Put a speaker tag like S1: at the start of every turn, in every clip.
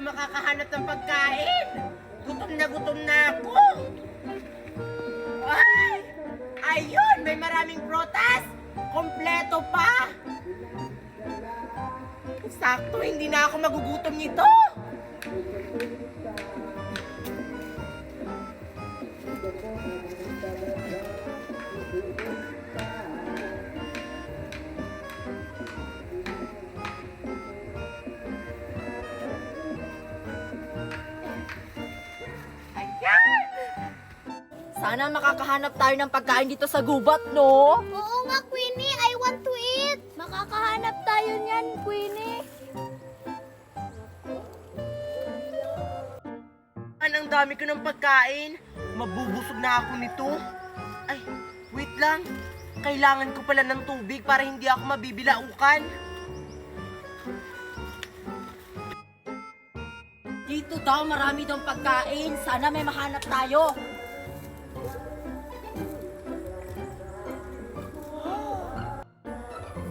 S1: makakahanap ng pagkain. Gutom na ako. Ay! Ayun! May maraming prutas! Kompleto pa! Sakto, hindi na ako magugutom nito! Ayan!
S2: Sana makakahanap tayo ng pagkain dito sa gubat, no?
S3: Oo nga, Queenie. I want to eat. Makakahanap tayo niyan, Queenie.
S1: Ang dami ko ng pagkain. Mabubusog na ako nito. Ay, wait lang. Kailangan ko pala ng tubig para hindi ako mabibilaukan.
S2: Dito daw, marami daw pagkain. Sana may mahanap tayo.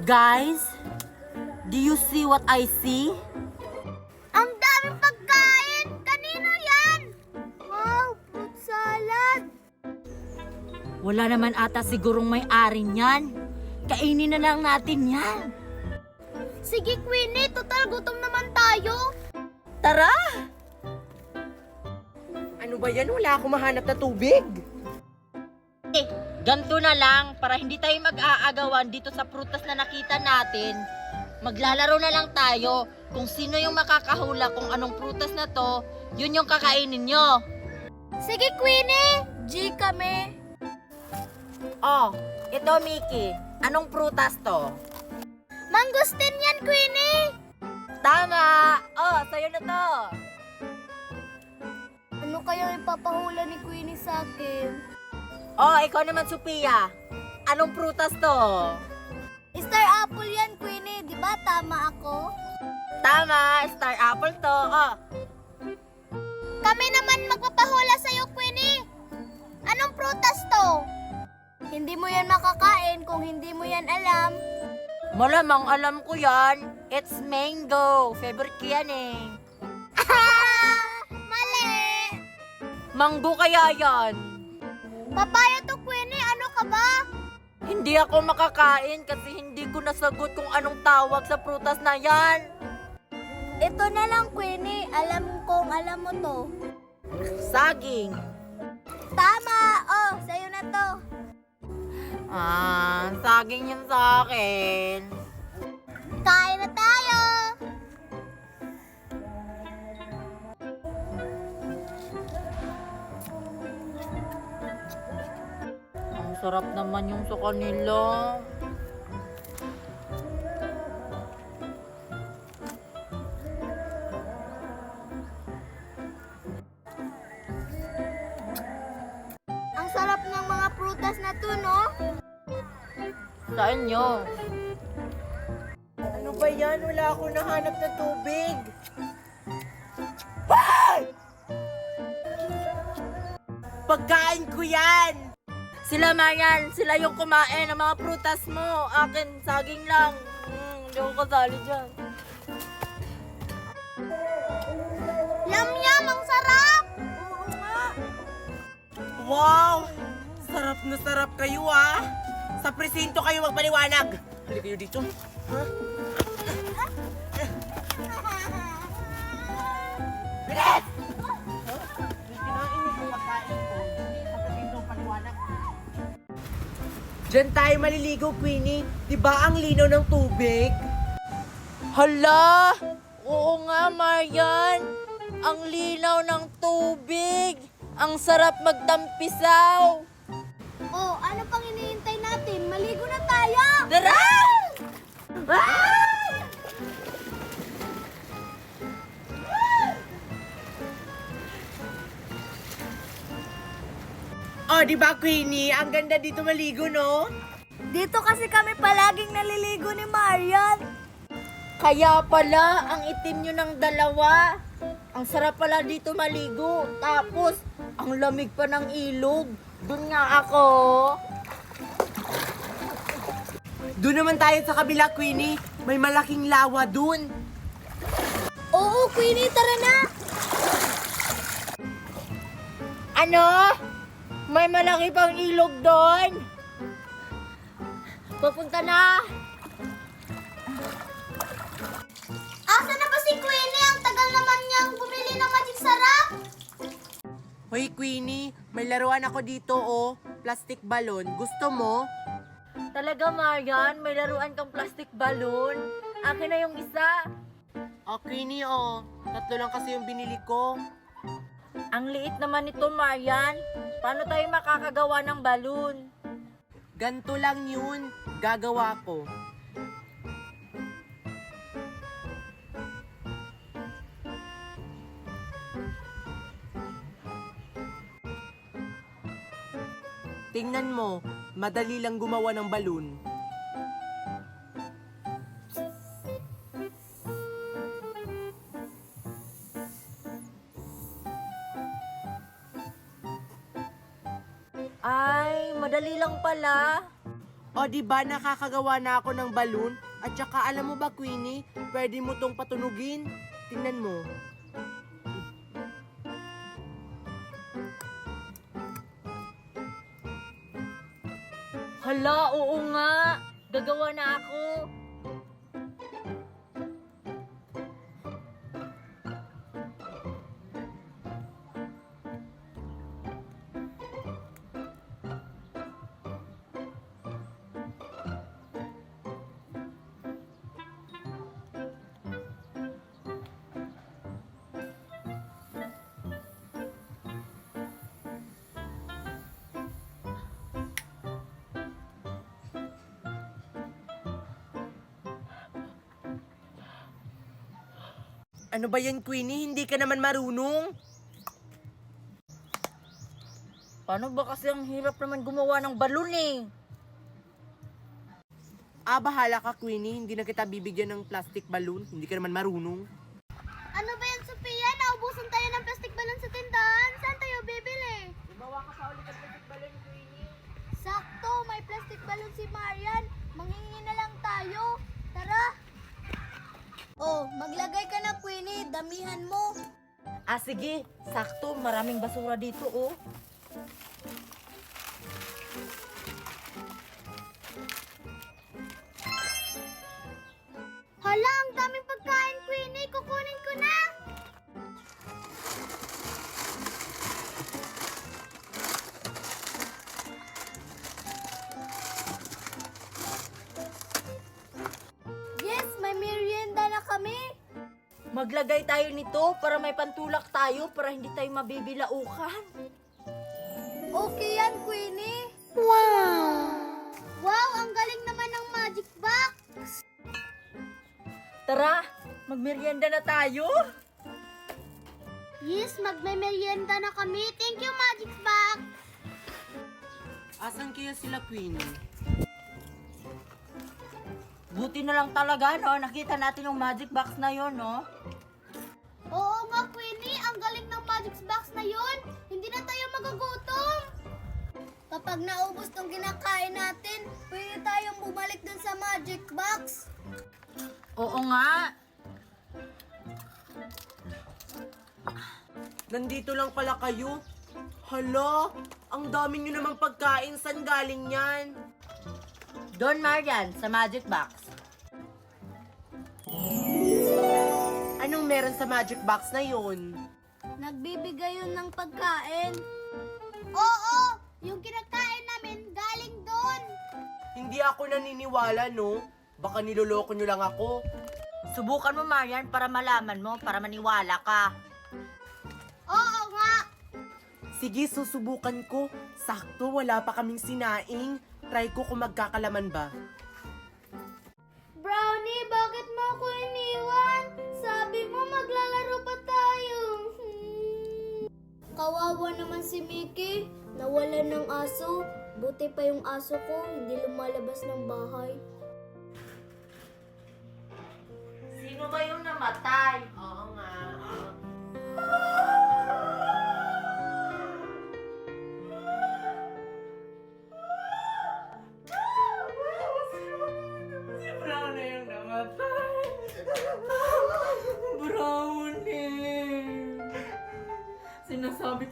S2: Guys, do you see what I see?
S3: Ang daming pagkain! Kanino yan? Wow, fruit salad!
S2: Wala naman ata sigurong may-ari niyan. Kainin na lang natin yan.
S3: Sige, Queenie. Total, gutom naman tayo.
S2: Tara!
S1: Ano ba yan? Wala akong mahanap na tubig.
S2: Ganto na lang, para hindi tayo mag-aagawan dito sa prutas na nakita natin. Maglalaro na lang tayo. Kung sino yung makakahula kung anong prutas na to, yun yung kakainin nyo.
S3: Sige, Queenie. G kami.
S2: Oh, ito Mickey. Anong prutas to?
S3: Mangustin yan, Queenie.
S2: Tama! Oh, sa'yo na to.
S3: Ano kaya ipapahula ni Queenie sa akin?
S2: Oh, ikaw naman Sophia. Anong prutas to?
S3: Star apple yan, Queenie. Di ba tama ako?
S2: Tama, star apple to. Oh,
S3: Kami naman magpapahula sa'yo, Queenie. Anong prutas to? Hindi mo yan makakain kung hindi mo yan alam.
S2: malamang alam ko yan. It's mango. Favorite ko yan eh.
S3: Mali!
S2: Manggo kaya yan?
S3: Papaya to, Queenie. Ano ka ba?
S2: Hindi ako makakain kasi hindi ko nasagot kung anong tawag sa prutas na yan.
S3: Ito na lang, Queenie. Alam kong alam mo to.
S2: Saging.
S3: Tama! Oh, sa'yo na to.
S2: Saging yan sa akin.
S3: Kain na tayo!
S2: Ang sarap naman yung sa kanila.
S3: Ang sarap ng mga prutas na to, no?
S2: Sa inyo.
S1: Ano ba yan? Wala akong nahanap na tubig. Ay! Pagkain ko yan!
S2: Sila Marian, sila yung kumain ng mga prutas mo. Akin, saging lang. Hindi ako kasali dyan.
S3: Yum! Ang sarap! Oo nga.
S1: Wow! Sarap na sarap kayo ah! Sa presinto kayo magpaliwanag! Halika kayo dito. Ha? Bilis! Kinain niyo yung pagkain ko. Hindi sa presinto paliwanag. Diyan tayo maliligo, Queenie. Diba ang linaw ng tubig?
S2: Hala! Oo nga, Marian. Ang linaw ng tubig. Ang sarap magtampisaw.
S3: Oh, ano pang hinihintay natin? Maligo na tayo!
S2: Tara!
S1: Oh, di ba, Queenie? Ang ganda dito maligo, no?
S3: Dito kasi kami palaging naliligo ni Marian.
S2: Kaya pala, ang itim nyo ng dalawa. Ang sarap pala dito maligo. Tapos, ang lamig pa ng ilog. Doon nga ako.
S1: Doon naman tayo sa kabila, Queenie. May malaking lawa doon.
S3: Oo Queenie, tara na!
S2: Ano? May malaki pang ilog doon? Papunta na!
S3: Asa na ba si Queenie? Ang tagal naman niyang bumili ng magic sarap!
S1: Hoy Queenie, may laruan ako dito oh. Plastic balon. Gusto mo?
S2: Talaga, Marian? May laruan kang plastic balloon? Akin na yung isa.
S1: Oh Queenie oh. 3 lang kasi yung binili ko.
S2: Ang liit naman nito, Marian. Paano tayo makakagawa ng balloon?
S1: Ganto lang yun. Gagawa ko. Tingnan mo, madali lang gumawa ng balloon.
S2: Ay, madali lang pala.
S1: O di ba nakakagawa na ako ng balloon? At saka alam mo ba Queenie, pwede mo tong patunugin. Tingnan mo.
S2: Hala, oo nga. Gagawa na ako.
S1: Ano ba yan Queenie? Hindi ka naman marunong.
S2: Paano ba kasi ang hirap naman gumawa ng balloon eh?
S1: Bahala ka Queenie. Hindi na kita bibigyan ng plastic balloon. Hindi ka naman marunong.
S3: Ano ba yan, Sophia? Naubusan tayo ng plastic balon sa tindahan. Saan tayo bibili?
S1: Gumawa ka pa ulit ng plastic balloon Queenie.
S3: Sakto, may plastic balon si Marian. Manghingi na lang tayo. Tara! Oh, maglagay ka na, Queenie. Damihan mo.
S2: Sige. Sakto. Maraming basura dito, oh.
S3: Hala, ang daming pagkain, Queenie. Kukunin ko na. Yes, may merienda na kami.
S2: Maglagay tayo nito para may pantulak tayo para hindi tayo mabibilaukan.
S3: Okay yan, Queenie. Wow! Wow, ang galing naman ng magic box.
S2: Tara, magmerienda na tayo.
S3: Yes, magme-merienda na kami. Thank you, magic box.
S1: Asan kaya sila Queenie?
S2: Buti na lang talaga, no? Nakita natin yung magic box na yon, no?
S3: Oo nga, Queenie. Ang galing ng magic box na yun. Hindi na tayo magagutom. Kapag naubos tong kinakain natin, pwede tayong bumalik dun sa magic box.
S2: Oo nga.
S1: Nandito lang pala kayo? Hala, ang dami nyo namang pagkain. Saan galing yan?
S2: Don Marian, sa magic box.
S1: Anong meron sa magic box na yun?
S3: Nagbibigay yun ng pagkain. Oo, yung kinakain namin galing doon.
S1: Hindi ako naniniwala, no? Baka niloloko nyo lang ako.
S2: Subukan mo, Marian, para malaman mo, para maniwala ka.
S3: Oo nga.
S1: Sige, susubukan ko. Sakto, wala pa kaming sinaing. Try ko kung magkakalaman ba.
S3: Brownie, bakit mo ako iniwan? Sabi mo maglalaro pa tayo. Kawawa naman si Mickey. Nawalan ng aso. Buti pa yung aso ko, hindi lumalabas ng bahay.
S2: Sino ba yung namatay?
S1: Oo nga.
S2: Si Brown na yung namatay. Brown.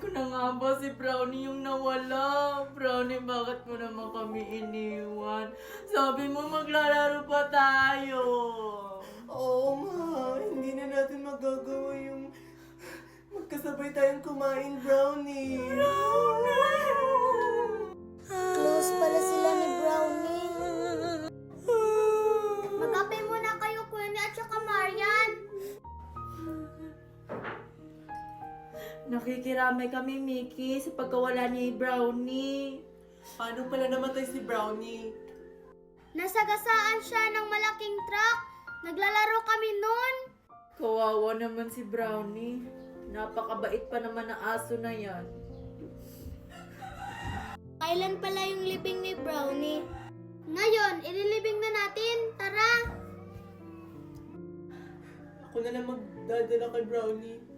S2: ko na nga ba si Brownie yung nawala? Brownie, bakit mo naman kami iniwan? Sabi mo maglalaro pa tayo.
S1: Oo nga, hindi na natin magagawa yung magkasabay tayong kumain, Brownie.
S3: Close pala sila ni Brownie. Magkape muna kayo, Queenie at saka Marian.
S2: Nakikiramay kami, Mickey, sa pagkawala ni Brownie.
S1: Paano pala namatay si Brownie?
S3: Nasagasaan siya ng malaking truck. Naglalaro kami nun.
S2: Kawawa naman si Brownie. Napakabait pa naman ng aso na yan.
S3: Kailan pala yung libing ni Brownie? Ngayon, ililibing na natin. Tara!
S1: Ako na lang magdadala kay Brownie.